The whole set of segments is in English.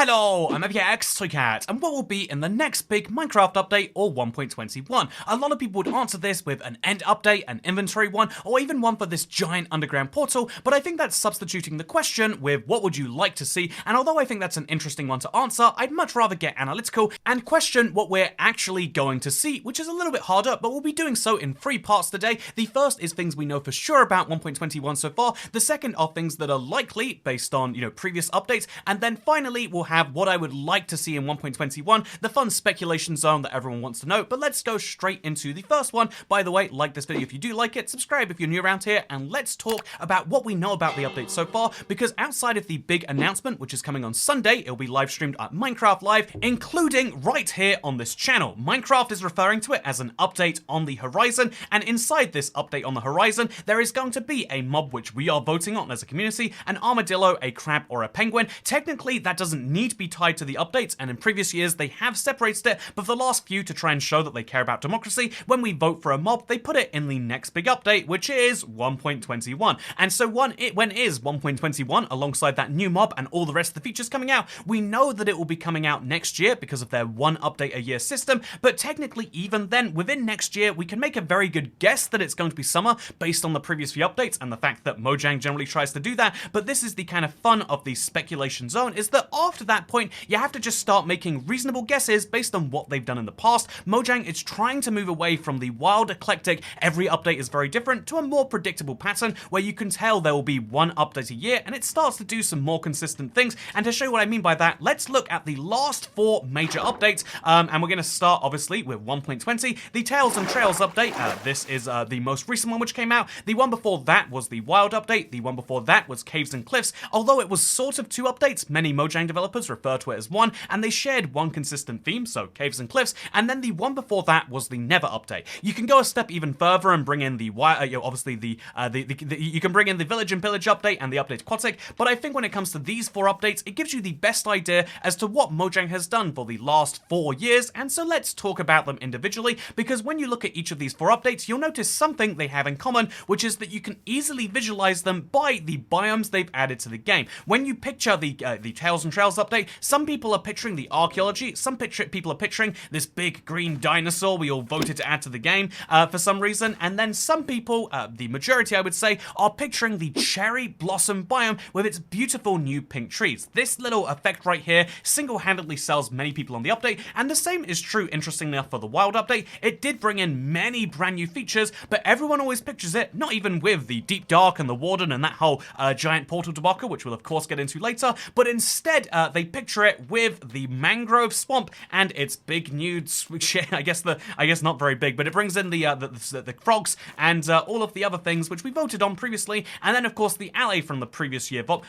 Hello, I'm Toycat, and what will be in the next big Minecraft update or 1.21? A lot of people would answer this with an end update, an inventory one, or even one for this giant underground portal, but I think that's substituting the question with what would you like to see, and although I think that's an interesting one to answer, I'd much rather get analytical and question what we're actually going to see, which is a little bit harder, but we'll be doing so in 3 parts today. The first is things we know for sure about 1.21 so far, the second are things that are likely based on, previous updates, and then finally we'll have what I would like to see in 1.21, the fun speculation zone that everyone wants to know. But let's go straight into the first one. By the way, like this video if you do like it, subscribe if you're new around here, and let's talk about what we know about the update so far, because outside of the big announcement, which is coming on Sunday, it'll be live streamed at Minecraft Live, including right here on this channel. Minecraft is referring to it as an update on the horizon, and inside this update on the horizon, there is going to be a mob which we are voting on as a community, an armadillo, a crab, or a penguin. Technically, that doesn't need to be tied to the updates, and in previous years they have separated it, but for the last few, to try and show that they care about democracy, when we vote for a mob, they put it in the next big update, which is 1.21. And so when is 1.21 alongside that new mob and all the rest of the features coming out? We know that it will be coming out next year because of their one update a year system, but technically even then, within next year, we can make a very good guess that it's going to be summer based on the previous few updates and the fact that Mojang generally tries to do that. But this is the kind of fun of the speculation zone, is that after that point, you have to just start making reasonable guesses based on what they've done in the past. Mojang is trying to move away from the wild, eclectic, every update is very different, to a more predictable pattern where you can tell there will be one update a year, and it starts to do some more consistent things. And to show you what I mean by that, let's look at the last 4 major updates, and we're going to start obviously with 1.20, the Tales and Trails update. This is the most recent one which came out. The one before that was the Wild update. The one before that was Caves and Cliffs. Although it was sort of 2 updates, many Mojang developers refer to it as one, and they shared one consistent theme, so Caves and Cliffs. And then the one before that was the Never update. You can go a step even further and bring in the obviously you can bring in the Village and Pillage update and the update Aquatic, but I think when it comes to these 4 updates, it gives you the best idea as to what Mojang has done for the last 4 years. And so let's talk about them individually, because when you look at each of these 4 updates, you'll notice something they have in common, which is that you can easily visualize them by the biomes they've added to the game. When you picture the Tales and Trails update, some people are picturing the archaeology, some people are picturing this big green dinosaur we all voted to add to the game for some reason, and then some people, the majority I would say, are picturing the cherry blossom biome with its beautiful new pink trees. This little effect right here single-handedly sells many people on the update, and the same is true, interestingly enough, for the Wild update. It did bring in many brand new features, but everyone always pictures it, not even with the Deep Dark and the Warden and that whole giant portal debacle, which we'll of course get into later, but instead they picture it with the mangrove swamp and its big nude, I guess not very big, but it brings in the frogs and all of the other things which we voted on previously, and then of course the alley from the previous year. But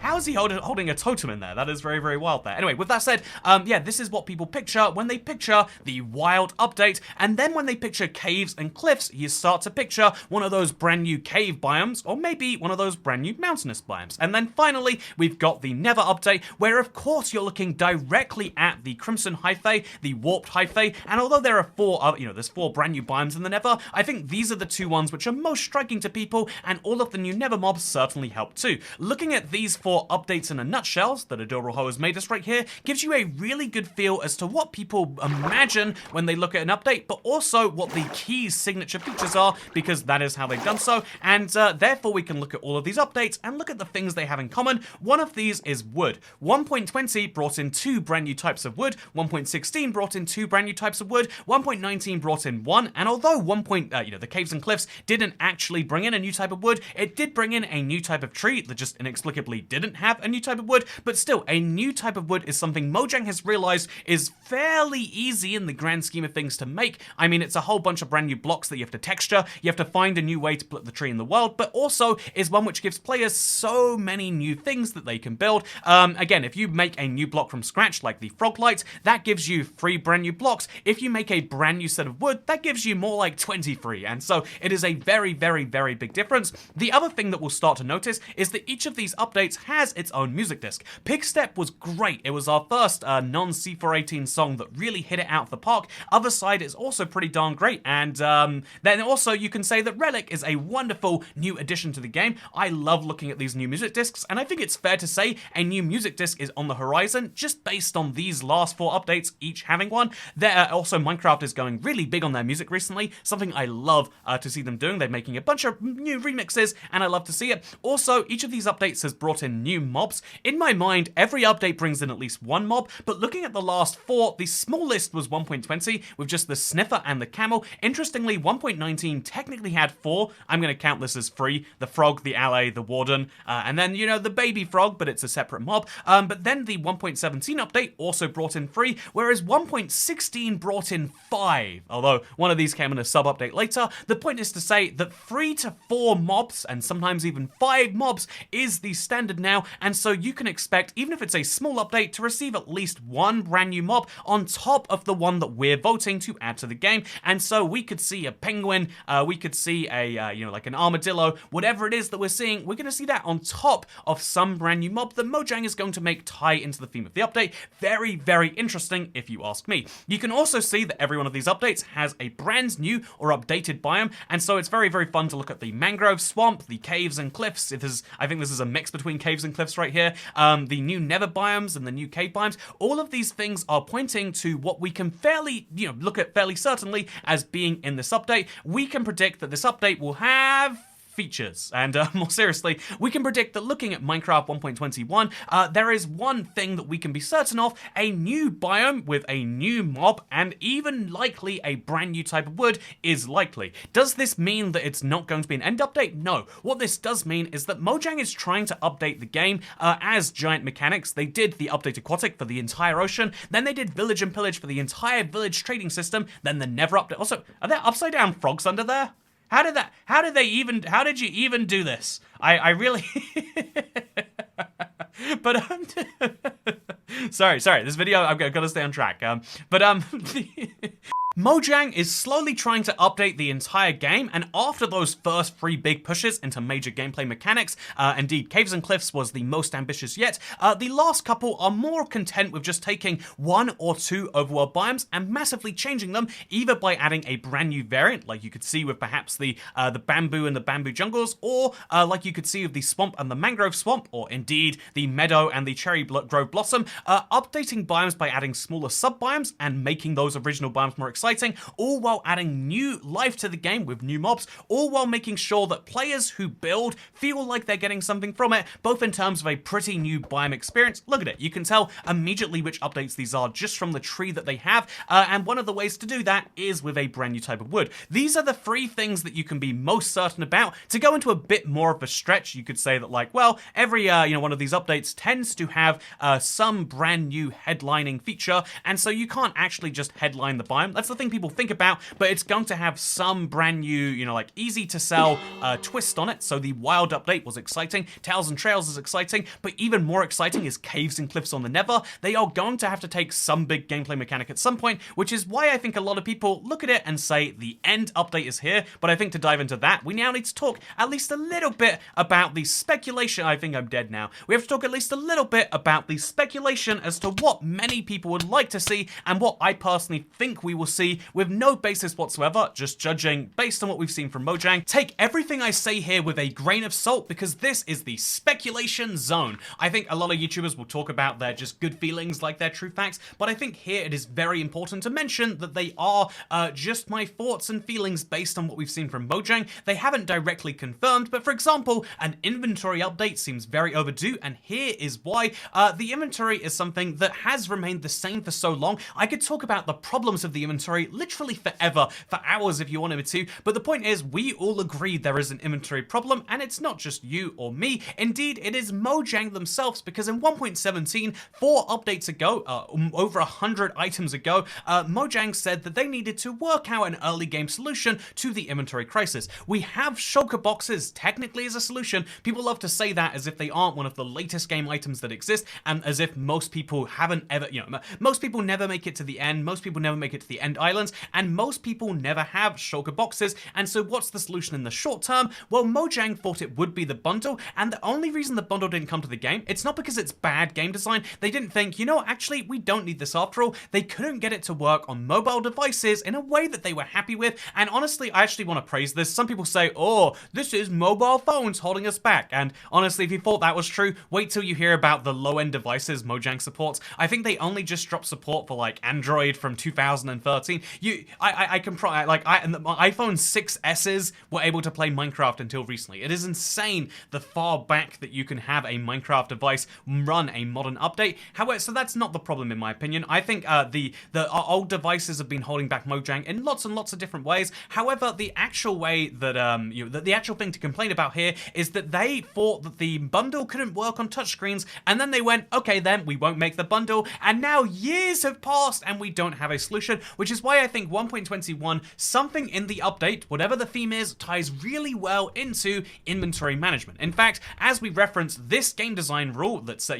how is he holding a totem in there? That is very, very wild there. Anyway, with that said, yeah, this is what people picture when they picture the Wild update, and then when they picture Caves and Cliffs, you start to picture one of those brand new cave biomes, or maybe one of those brand new mountainous biomes. And then finally, we've got the Never update, where of course you're looking directly at the Crimson Hyphae, the Warped Hyphae, and although there are 4 other, there's 4 brand new biomes in the Never, I think these are the 2 ones which are most striking to people, and all of the new Never mobs certainly help too. Looking at these 4 updates in a nutshell that Adorable Ho has made us right here, gives you a really good feel as to what people imagine when they look at an update, but also what the key signature features are, because that is how they've done so, and therefore we can look at all of these updates and look at the things they have in common. One of these is wood. 1.20 brought in 2 brand new types of wood, 1.16 brought in 2 brand new types of wood, 1.19 brought in 1, and although the Caves and Cliffs didn't actually bring in a new type of wood, it did bring in a new type of tree that just inexplicably didn't have a new type of wood. But still, a new type of wood is something Mojang has realized is fairly easy in the grand scheme of things to make. I mean, it's a whole bunch of brand new blocks that you have to texture, you have to find a new way to put the tree in the world, but also is one which gives players so many new things that they can build. Again, if you make a new block from scratch, like the frog light, that gives you 3 brand new blocks. If you make a brand new set of wood, that gives you more like 23, and so it is a very, very, very big difference. The other thing that we'll start to notice is that each of these updates has its own music disc. Pick Step was great. It was our first non-C418 song that really hit it out of the park. Other Side is also pretty darn great, and then also you can say that Relic is a wonderful new addition to the game. I love looking at these new music discs, and I think it's fair to say a new music disc is is on the horizon, just based on these last 4 updates, each having one. Also, Minecraft is going really big on their music recently, something I love to see them doing. They're making a bunch of new remixes, and I love to see it. Also, each of these updates has brought in new mobs. In my mind, every update brings in at least one mob, but looking at the last 4, the smallest was 1.20, with just the Sniffer and the Camel. Interestingly, 1.19 technically had 4. I'm going to count this as 3. The Frog, the Ally, the Warden, and then, you know, the Baby Frog, but it's a separate mob. But then the 1.17 update also brought in 3, whereas 1.16 brought in 5. Although one of these came in a sub-update later. The point is to say that 3 to 4 mobs, and sometimes even 5 mobs, is the standard now, and so you can expect, even if it's a small update, to receive at least one brand new mob on top of the one that we're voting to add to the game. And so we could see a penguin, we could see a, you know, like an armadillo, whatever it is that we're seeing, we're going to see that on top of some brand new mob that Mojang is going to make tie into the theme of the update. Very, very interesting, if you ask me. You can also see that every one of these updates has a brand new or updated biome, and so it's very, very fun to look at the mangrove swamp, the caves and cliffs. I think this is a mix between caves and cliffs right here. The new nether biomes and the new cave biomes. All of these things are pointing to what we can fairly, you know, look at fairly certainly as being in this update. We can predict that this update will have features. And more seriously, we can predict that looking at Minecraft 1.21, there is one thing that we can be certain of: a new biome with a new mob, and even likely a brand new type of wood is likely. Does this mean that it's not going to be an end update? No. What this does mean is that Mojang is trying to update the game as giant mechanics. They did the update Aquatic for the entire ocean, then they did Village and Pillage for the entire village trading system, then the Never update. Also, are there upside down frogs under there? How did you even do this? I really, but sorry, this video, I've got to stay on track. Mojang is slowly trying to update the entire game, and after those first 3 big pushes into major gameplay mechanics, indeed Caves and Cliffs was the most ambitious yet, the last couple are more content with just taking 1 or 2 overworld biomes and massively changing them, either by adding a brand new variant, like you could see with perhaps the bamboo and the bamboo jungles, or like you could see with the swamp and the mangrove swamp, or indeed the meadow and the cherry grove blossom, updating biomes by adding smaller sub-biomes and making those original biomes more exciting, all while adding new life to the game with new mobs, all while making sure that players who build feel like they're getting something from it, both in terms of a pretty new biome experience. Look at it, you can tell immediately which updates these are just from the tree that they have, and one of the ways to do that is with a brand new type of wood. These are the 3 things that you can be most certain about. To go into a bit more of a stretch, you could say that, like, well, every one of these updates tends to have some brand new headlining feature, and so you can't actually just headline the biome. That's the thing people think about, but it's going to have some brand new, like easy to sell twist on it. So the Wild update was exciting, Tales and Trails is exciting, but even more exciting is Caves and Cliffs on the Nether. They are going to have to take some big gameplay mechanic at some point, which is why I think a lot of people look at it and say the end update is here. But I think to dive into that, we now need to talk at least a little bit about the speculation. I think I'm dead now. We have to talk at least a little bit about the speculation as to what many people would like to see and what I personally think we will see, with no basis whatsoever, just judging based on what we've seen from Mojang. Take everything I say here with a grain of salt, because this is the speculation zone. I think a lot of YouTubers will talk about their just good feelings like they're true facts, but I think here it is very important to mention that they are just my thoughts and feelings based on what we've seen from Mojang. They haven't directly confirmed, but for example, an inventory update seems very overdue, and here is why. The inventory is something that has remained the same for so long. I could talk about the problems of the inventory literally forever, for hours if you wanted me to, but the point is, we all agree there is an inventory problem, and it's not just you or me. Indeed, it is Mojang themselves, because in 1.17, 4 updates ago, over 100 items ago, Mojang said that they needed to work out an early game solution to the inventory crisis. We have shulker boxes technically as a solution. People love to say that as if they aren't one of the latest game items that exist, and as if most people haven't ever, most people never make it to the end, most people never make it to the end islands, and most people never have shulker boxes. And so what's the solution in the short term? Well, Mojang thought it would be the bundle, and the only reason the bundle didn't come to the game, it's not because it's bad game design. They didn't think, you know, actually, we don't need this after all. They couldn't get it to work on mobile devices in a way that they were happy with. And honestly, I actually want to praise this. Some people say, oh, this is mobile phones holding us back. And honestly, if you thought that was true, wait till you hear about the low-end devices Mojang supports. I think they only just dropped support for like Android from 2013. My iPhone 6S's were able to play Minecraft until recently. It is insane the far back that you can have a Minecraft device run a modern update. However, so that's not the problem in my opinion. I think the old devices have been holding back Mojang in lots and lots of different ways. However, the actual way that the actual thing to complain about here is that they thought that the bundle couldn't work on touchscreens, and then they went, okay, then we won't make the bundle, and now years have passed and we don't have a solution, which is why I think 1.21, something in the update, whatever the theme is, ties really well into inventory management. In fact, as we reference this game design rule that's,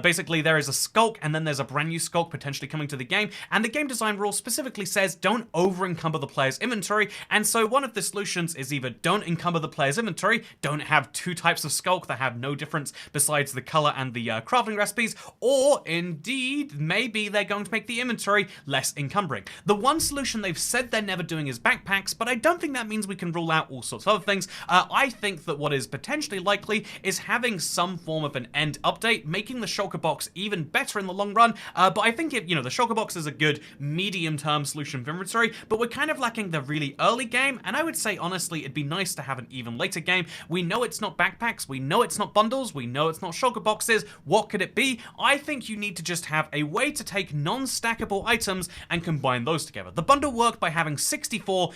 basically there is a skulk and then there's a brand new skulk potentially coming to the game, and the game design rule specifically says don't over encumber the player's inventory, and so one of the solutions is either don't encumber the player's inventory, don't have two types of skulk that have no difference besides the color and the crafting recipes, or indeed, maybe they're going to make the inventory less encumbering. The one solution they've said they're never doing is backpacks, but I don't think that means we can rule out all sorts of other things. I think that what is potentially likely is having some form of an end update, making the shulker box even better in the long run, but I think the shulker box is a good medium-term solution for inventory, but we're kind of lacking the really early game, and I would say, honestly, it'd be nice to have an even later game. We know it's not backpacks, we know it's not bundles, we know it's not shulker boxes. What could it be? I think you need to just have a way to take non-stackable items and combine those together. The bundle worked by having 64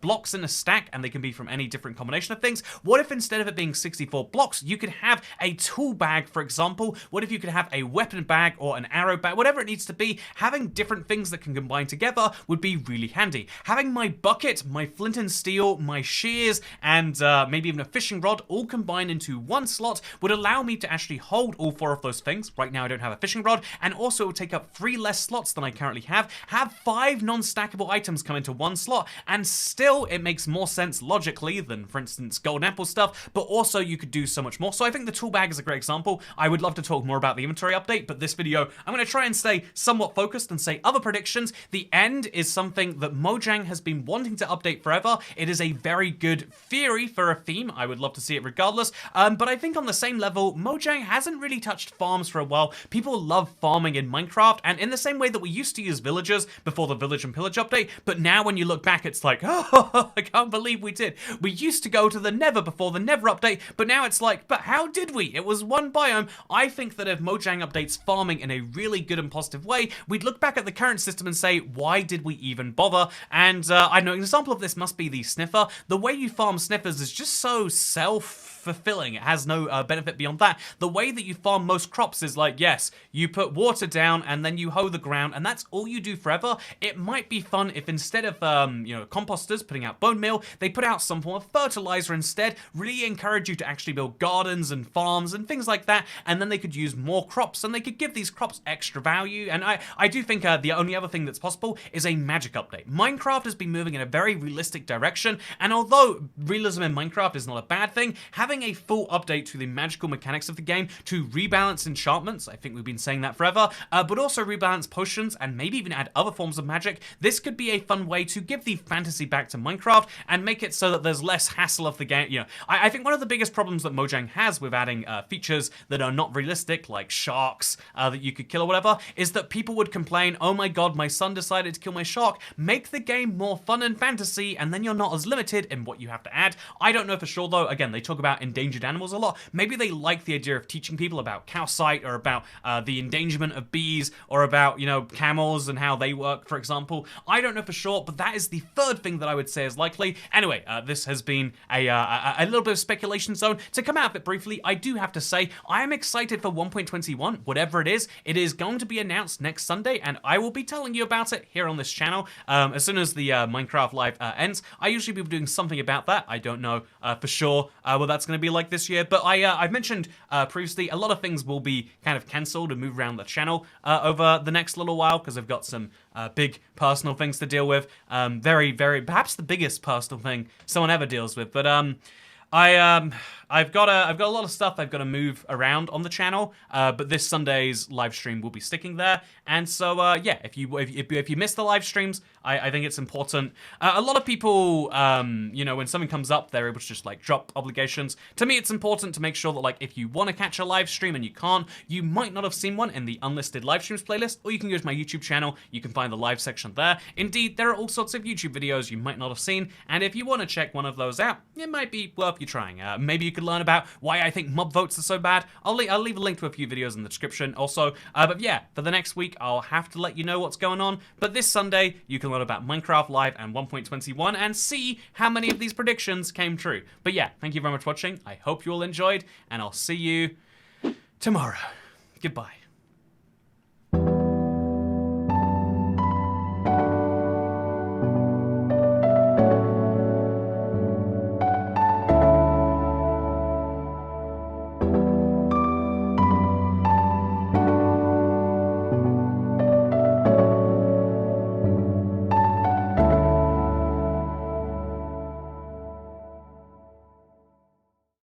blocks in a stack, and they can be from any different combination of things. What if instead of it being 64 blocks, you could have a tool bag, for example? What if you could have a weapon bag or an arrow bag, whatever it needs to be? Having different things that can combine together would be really handy. Having my bucket, my flint and steel, my shears, and maybe even a fishing rod all combined into one slot would allow me to actually hold all four of those things. Right now I don't have a fishing rod, and also it would take up 3 less slots than I currently have 5 non-stackable items come into one slot, and still it makes more sense logically than, for instance, golden apple stuff, but also you could do so much more. So I think the tool bag is a great example. I would love to talk more about the inventory update, but this video, I'm going to try and stay somewhat focused and say other predictions. The end is something that Mojang has been wanting to update forever. It is a very good theory for a theme. I would love to see it regardless, but I think on the same level, Mojang hasn't really touched farms for a while. People love farming in Minecraft, and in the same way that we used to use villagers before the Village and Pillage update, but now when you look back, it's like, oh, I can't believe we did. We used to go to the Nether before the Nether update, but now it's like, but how did we? It was one biome. I think that if Mojang updates farming in a really good and positive way, we'd look back at the current system and say, why did we even bother? And I know an example of this must be the sniffer. The way you farm sniffers is just so self-fulfilling. It has no benefit beyond that. The way that you farm most crops is like, yes, you put water down and then you hoe the ground, and that's all you do forever. It might be fun if instead of composters putting out bone meal, they put out some form of fertilizer instead. Really encourage you to actually build gardens and farms and things like that, and then they could use more crops and they could give these crops extra value. And I do think the only other thing that's possible is a magic update. Minecraft has been moving in a very realistic direction, and although realism in Minecraft is not a bad thing, having a full update to the magical mechanics of the game to rebalance enchantments, I think we've been saying that forever, but also rebalance potions and maybe even add other forms of magic. This could be a fun way to give the fantasy back to Minecraft and make it so that there's less hassle of the game. I think one of the biggest problems that Mojang has with adding features that are not realistic, like sharks that you could kill or whatever, is that people would complain, oh my god, my son decided to kill my shark. Make the game more fun and fantasy, and then you're not as limited in what you have to add. I don't know for sure though. Again, they talk about endangered animals a lot. Maybe they like the idea of teaching people about calcite or about the endangerment of bees or about, camels and how they work, for example. I don't know for sure, but that is the third thing that I would say is likely. Anyway, this has been a little bit of speculation zone. To come out of it briefly, I do have to say I am excited for 1.21, whatever it is. It is going to be announced next Sunday, and I will be telling you about it here on this channel. As soon as the Minecraft Live ends, I usually be doing something about that. I don't know for sure what that's going going to be like this year. But I've mentioned previously, a lot of things will be kind of cancelled and moved around the channel over the next little while because I've got some big personal things to deal with. Perhaps the biggest personal thing someone ever deals with. But I've got a lot of stuff I've got to move around on the channel, but this Sunday's live stream will be sticking there. And so yeah, if you miss the live streams, I think it's important. A lot of people, you know, when something comes up, they're able to just like drop obligations. To me, it's important to make sure that like if you want to catch a live stream and you can't, you might not have seen one in the unlisted live streams playlist, or you can go to my YouTube channel. You can find the live section there. Indeed, there are all sorts of YouTube videos you might not have seen, and if you want to check one of those out, it might be worth you trying. Maybe you could learn about why I think mob votes are so bad. I'll leave a link to a few videos in the description also. But yeah, for the next week, I'll have to let you know what's going on. But this Sunday, you can learn about Minecraft Live and 1.21 and see how many of these predictions came true. But yeah, thank you very much for watching. I hope you all enjoyed, and I'll see you tomorrow. Goodbye.